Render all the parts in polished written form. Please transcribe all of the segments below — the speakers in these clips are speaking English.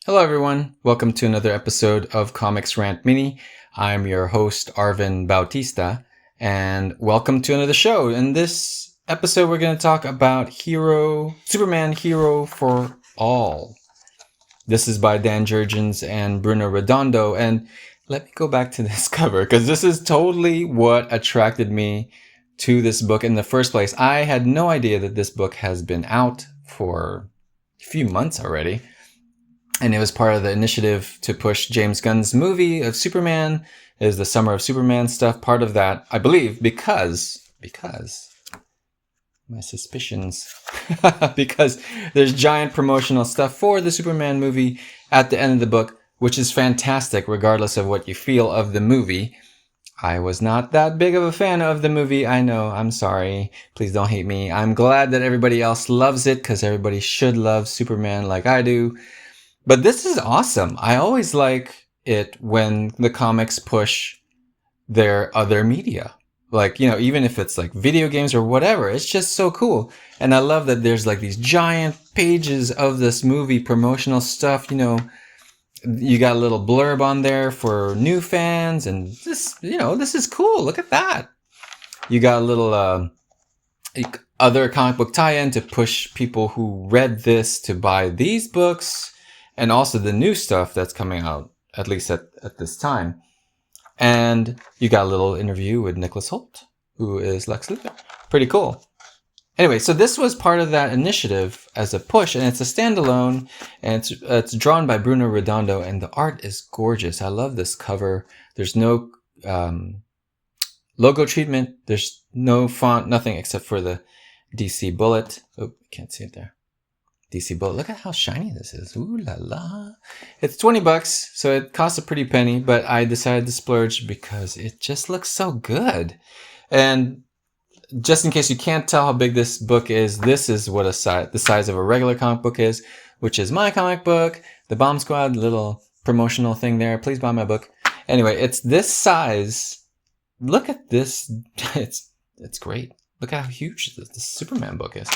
Hello, everyone. Welcome to another episode of Comix Rant Mini. I'm your host, Arvin Bautista, and welcome to another show. In this episode, we're going to talk about Superman Hero for All. This is by Dan Jurgens and Bruno Redondo, and let me go back to this cover, because this is totally what attracted me to this book in the first place. I had no idea that this book has been out for a few months already. And it was part of the initiative to push James Gunn's movie of Superman. It is the Summer of Superman stuff. Part of that, I believe, because my suspicions, because there's giant promotional stuff for the Superman movie at the end of the book, which is fantastic regardless of what you feel of the movie. I was not that big of a fan of the movie. I know. I'm sorry. Please don't hate me. I'm glad that everybody else loves it because everybody should love Superman like I do. But this is awesome. I always like it when the comics push their other media. Like, even if it's like video games or whatever, it's just so cool. And I love that there's like these giant pages of this movie promotional stuff. You got a little blurb on there for new fans, and this is cool. Look at that. You got a little other comic book tie-in to push people who read this to buy these books. And also the new stuff that's coming out, at least at this time. And you got a little interview with Nicholas Hoult, who is Lex Luthor. Pretty cool. Anyway, so this was part of that initiative as a push, and it's a standalone, and it's drawn by Bruno Redondo, and the art is gorgeous. I love this cover. There's no logo treatment. There's no font, nothing except for the DC bullet. Oh, can't see it there. DC bullet. Look at how shiny this is. Ooh la la. It's $20, so it costs a pretty penny, but I decided to splurge because it just looks so good. And just in case you can't tell how big this book is, this is what the size of a regular comic book is, which is my comic book, the Bomb Squad little promotional thing there. Please buy my book. Anyway, it's this size. Look at this. It's great. Look at how huge the Superman book is.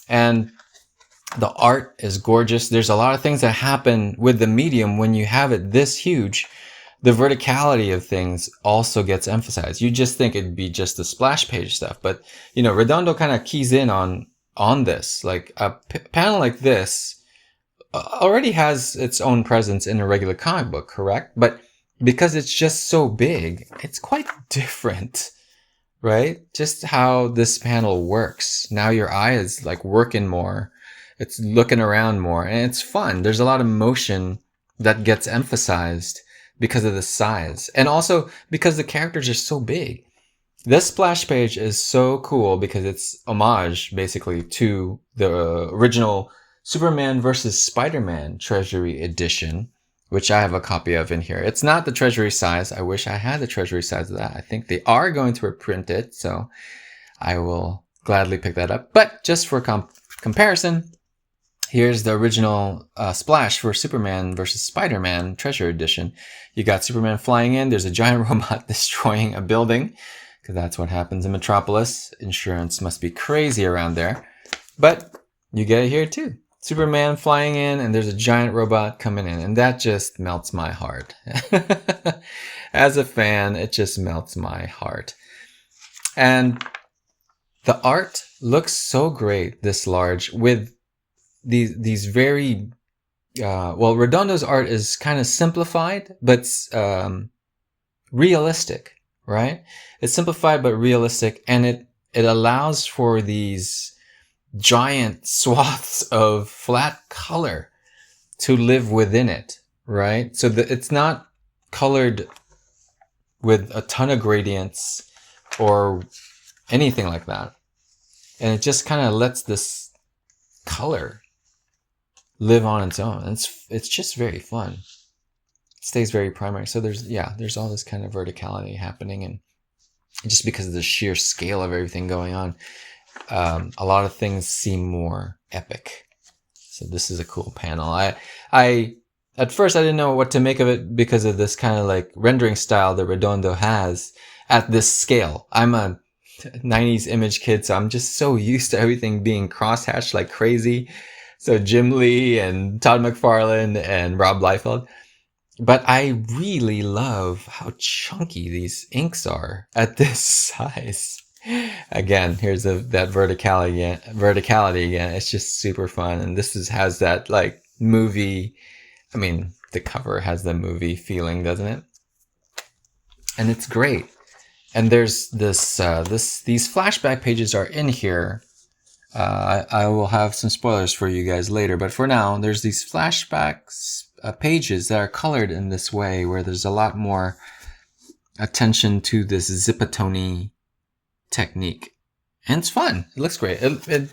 And the art is gorgeous. There's a lot of things that happen with the medium when you have it this huge. The verticality of things also gets emphasized. You just think it'd be just the splash page stuff, but Redondo kind of keys in on this. Like a panel like this already has its own presence in a regular comic book, correct? But because it's just so big, it's quite different, right? Just how this panel works. Now your eye is like working more. It's looking around more, and it's fun. There's a lot of motion that gets emphasized because of the size. And also because the characters are so big. This splash page is so cool because it's homage, basically, to the original Superman vs. Spider-Man Treasury Edition, which I have a copy of in here. It's not the Treasury size. I wish I had the Treasury size of that. I think they are going to reprint it, so I will gladly pick that up. But just for comparison, here's the original splash for Superman vs. Spider-Man Treasure Edition. You got Superman flying in. There's a giant robot destroying a building, because that's what happens in Metropolis. Insurance must be crazy around there. But you get it here too. Superman flying in, and there's a giant robot coming in. And that just melts my heart. As a fan, it just melts my heart. And the art looks so great this large with these very Redondo's art is kind of simplified but realistic, right? It's simplified but realistic, and it allows for these giant swaths of flat color to live within it, right? So it's not colored with a ton of gradients or anything like that, and it just kind of lets this color live on its own. It's just very fun. It stays very primary. So there's all this kind of verticality happening, and just because of the sheer scale of everything going on, a lot of things seem more epic. So this is a cool panel. I at first I didn't know what to make of it because of this kind of like rendering style that Redondo has at this scale. I'm a 90s image kid, so I'm just so used to everything being crosshatched like crazy. So Jim Lee and Todd McFarlane and Rob Liefeld. But I really love how chunky these inks are at this size. Again, here's that verticality again. It's just super fun. And has that like movie. I mean, the cover has the movie feeling, doesn't it? And it's great. And there's these flashback pages are in here. I will have some spoilers for you guys later, but for now, there's these flashbacks pages that are colored in this way, where there's a lot more attention to this zipatone technique, and it's fun. It looks great. It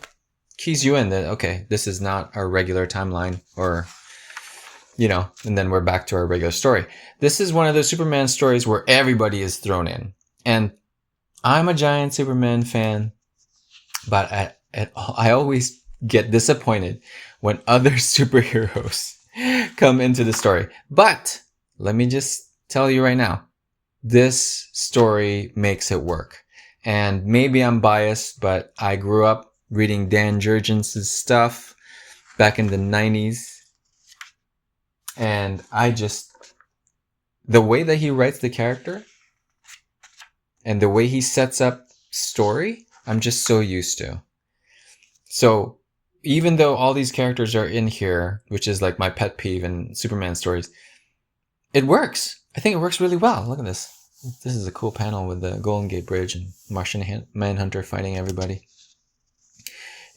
keys you in that okay, this is not our regular timeline, or and then we're back to our regular story. This is one of those Superman stories where everybody is thrown in, and I'm a giant Superman fan, but I always get disappointed when other superheroes come into the story. But let me just tell you right now, this story makes it work. And maybe I'm biased, but I grew up reading Dan Jurgens' stuff back in the 90s. And the way that he writes the character and the way he sets up story, I'm just so used to. So even though all these characters are in here, which is like my pet peeve in Superman stories, it works. I think it works really well. Look at this. This is a cool panel with the Golden Gate Bridge and Martian Manhunter fighting everybody.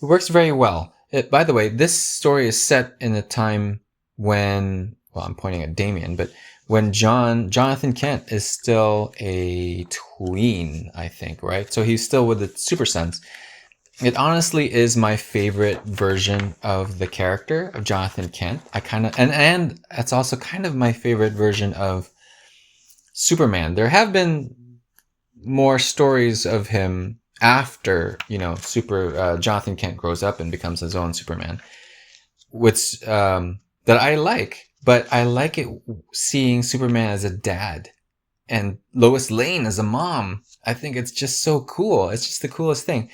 It works very well. By the way, this story is set in a time when, well, I'm pointing at Damian, but when Jonathan Kent is still a tween, I think, right? So he's still with the Super Sons. It honestly is my favorite version of the character of Jonathan Kent. And it's also kind of my favorite version of Superman. There have been more stories of him after, Jonathan Kent grows up and becomes his own Superman, which, that I like, but I like it seeing Superman as a dad and Lois Lane as a mom. I think it's just so cool. It's just the coolest thing.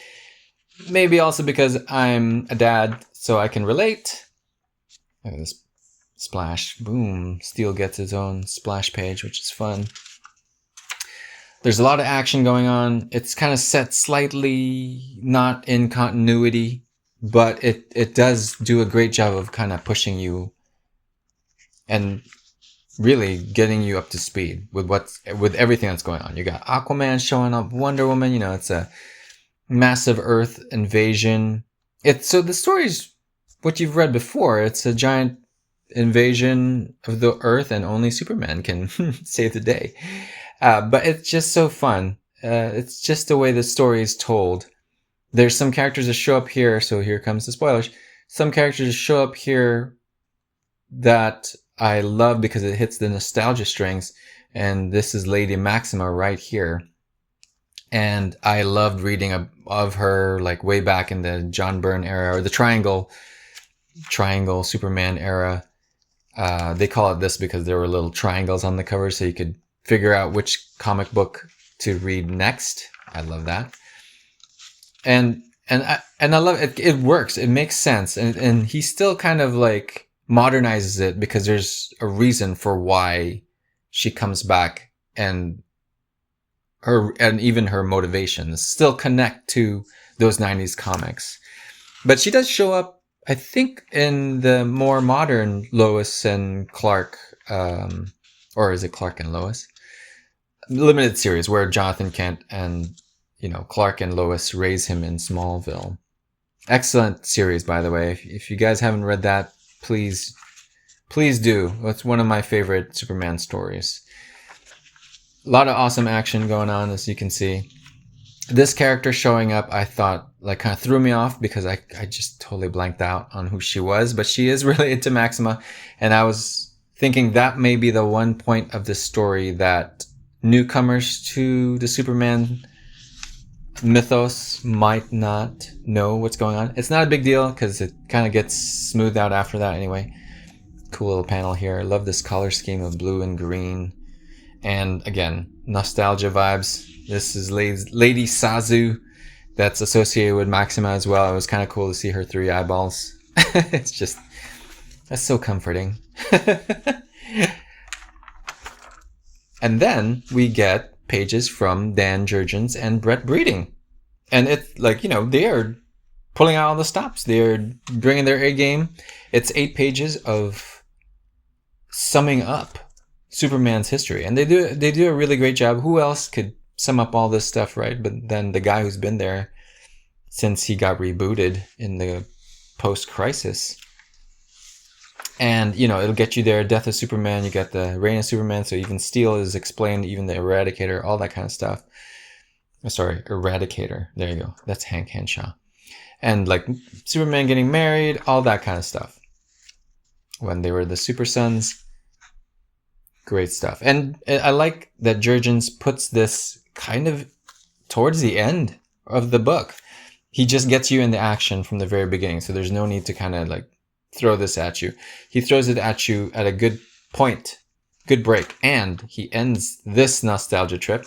Maybe also because I'm a dad, so I can relate. Look at this splash. Boom. Steel gets his own splash page, which is fun. There's a lot of action going on. It's kind of set slightly not in continuity, but it does do a great job of kind of pushing you and really getting you up to speed with everything that's going on. You got Aquaman showing up, Wonder Woman, it's a massive Earth invasion. So the story's what you've read before. It's a giant invasion of the Earth, and only Superman can save the day. But it's just so fun. It's just the way the story is told. There's some characters that show up here, so here comes the spoilers. Some characters show up here that I love because it hits the nostalgia strings, and this is Lady Maxima right here. And I loved reading of her like way back in the John Byrne era, or the Triangle Superman era. They call it this because there were little triangles on the cover, so you could figure out which comic book to read next. I love that. And I love it. It works. It makes sense. And he still kind of like modernizes it because there's a reason for why she comes back, and even her motivations still connect to those 90s comics. But she does show up, I think, in the more modern Lois and Clark, or is it Clark and Lois? Limited series where Jonathan Kent and, Clark and Lois raise him in Smallville. Excellent series, by the way. If you guys haven't read that, please do. It's one of my favorite Superman stories. A lot of awesome action going on, as you can see. This character showing up, I thought, like, kind of threw me off because I just totally blanked out on who she was. But she is related to Maxima, and I was thinking that may be the one point of the story that newcomers to the Superman mythos might not know what's going on. It's not a big deal because it kind of gets smoothed out after that anyway. Cool little panel here. I love this color scheme of blue and green. And again, nostalgia vibes. This is Lady Sazu that's associated with Maxima as well. It was kind of cool to see her 3 eyeballs It's just, that's so comforting. And then we get pages from Dan Jurgens and Brett Breeding. And it's like, they are pulling out all the stops. They're bringing their A game. It's 8 pages of summing up Superman's history. And they do a really great job. Who else could sum up all this stuff, right? But then the guy who's been there since he got rebooted in the post-crisis. And, it'll get you there. Death of Superman, you got the Reign of Superman, so even Steel is explained, even the Eradicator, all that kind of stuff. Sorry, Eradicator. There you go. That's Hank Henshaw. And, like, Superman getting married, all that kind of stuff. When they were the Super Sons. Great stuff. And I like that Jurgens puts this kind of towards the end of the book. He just gets you in the action from the very beginning, so there's no need to kind of, like, throw this at you. He throws it at you at a good point, good break, and he ends this nostalgia trip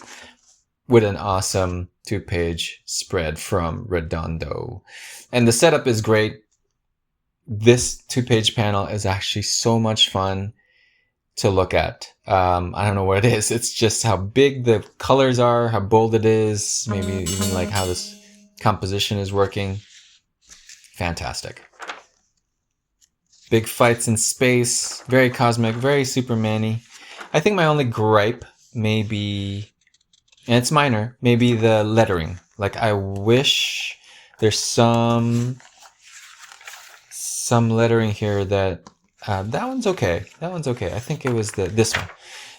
with an awesome 2-page spread from Redondo. And the setup is great. This 2-page panel is actually so much fun to look at. I don't know what it is. It's just how big the colors are, how bold it is, maybe even like how this composition is working. Fantastic. Big fights in space, very cosmic, very Superman-y. I think my only gripe may be, and it's minor, maybe the lettering. Like, I wish there's some lettering here that, that one's okay. That one's okay. I think it was this one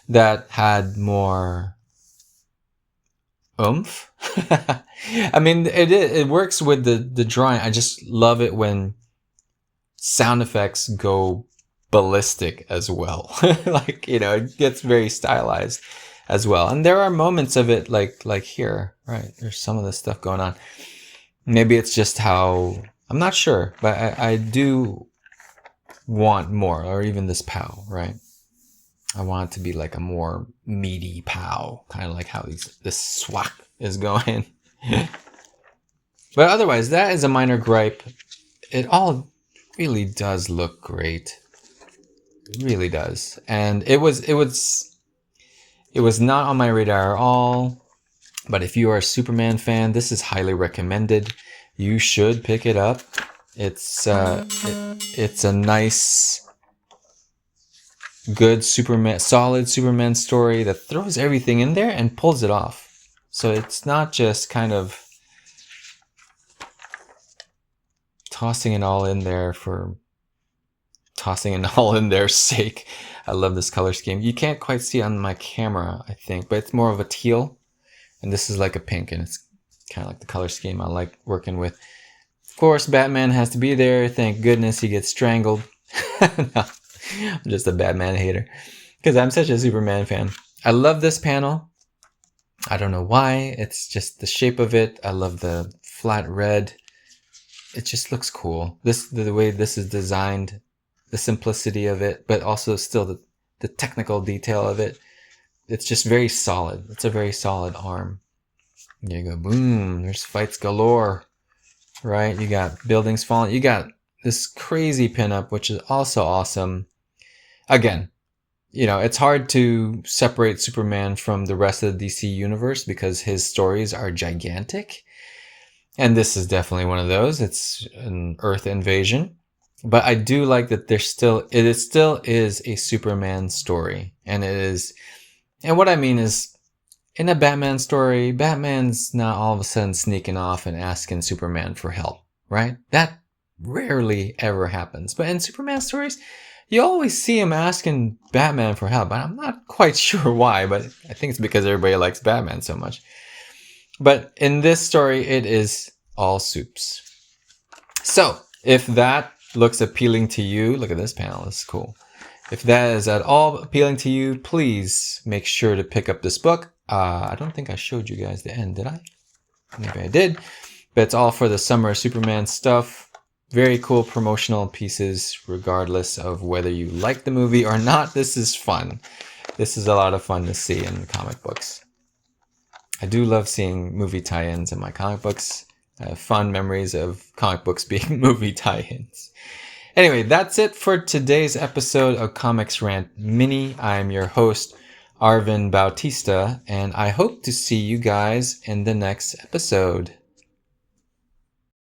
that had more oomph. I mean, it works with the drawing. I just love it when sound effects go ballistic as well. Like, it gets very stylized as well. And there are moments of it like here, right? There's some of this stuff going on. Maybe it's just how, I'm not sure, but I do want more, or even this POW, right? I want it to be like a more meaty POW, kind of like how this swak is going. But otherwise, that is a minor gripe. It all really does look great. It really does. And it was not on my radar at all. But if you are a Superman fan, this is highly recommended. You should pick it up. It's a nice, good solid Superman story that throws everything in there and pulls it off. So it's not just kind of tossing it all in there for tossing it all in their sake. I love this color scheme. You can't quite see it on my camera, I think, but it's more of a teal. And this is like a pink, and it's kind of like the color scheme I like working with. Of course, Batman has to be there. Thank goodness he gets strangled. No, I'm just a Batman hater because I'm such a Superman fan. I love this panel. I don't know why. It's just the shape of it. I love the flat red. It just looks cool. The way this is designed, the simplicity of it, but also still the technical detail of it. It's just very solid. It's a very solid arm. There you go. Boom. There's fights galore. Right? You got buildings falling. You got this crazy pinup, which is also awesome. Again, it's hard to separate Superman from the rest of the DC universe because his stories are gigantic. And this is definitely one of those. It's an Earth invasion. But I do like that it still is a Superman story. And what I mean is, in a Batman story, Batman's not all of a sudden sneaking off and asking Superman for help, right? That rarely ever happens. But in Superman stories, you always see him asking Batman for help. And I'm not quite sure why, but I think it's because everybody likes Batman so much. But in this story, it is all soups. So, if that looks appealing to you, look at this panel, it's cool. If that is at all appealing to you, please make sure to pick up this book. I don't think I showed you guys the end, did I? Maybe I did. But it's all for the Summer of Superman stuff. Very cool promotional pieces, regardless of whether you like the movie or not. This is fun. This is a lot of fun to see in comic books. I do love seeing movie tie-ins in my comic books. I have fond memories of comic books being movie tie-ins. Anyway, that's it for today's episode of Comix Rant Mini. I'm your host, Arvin Bautista, and I hope to see you guys in the next episode.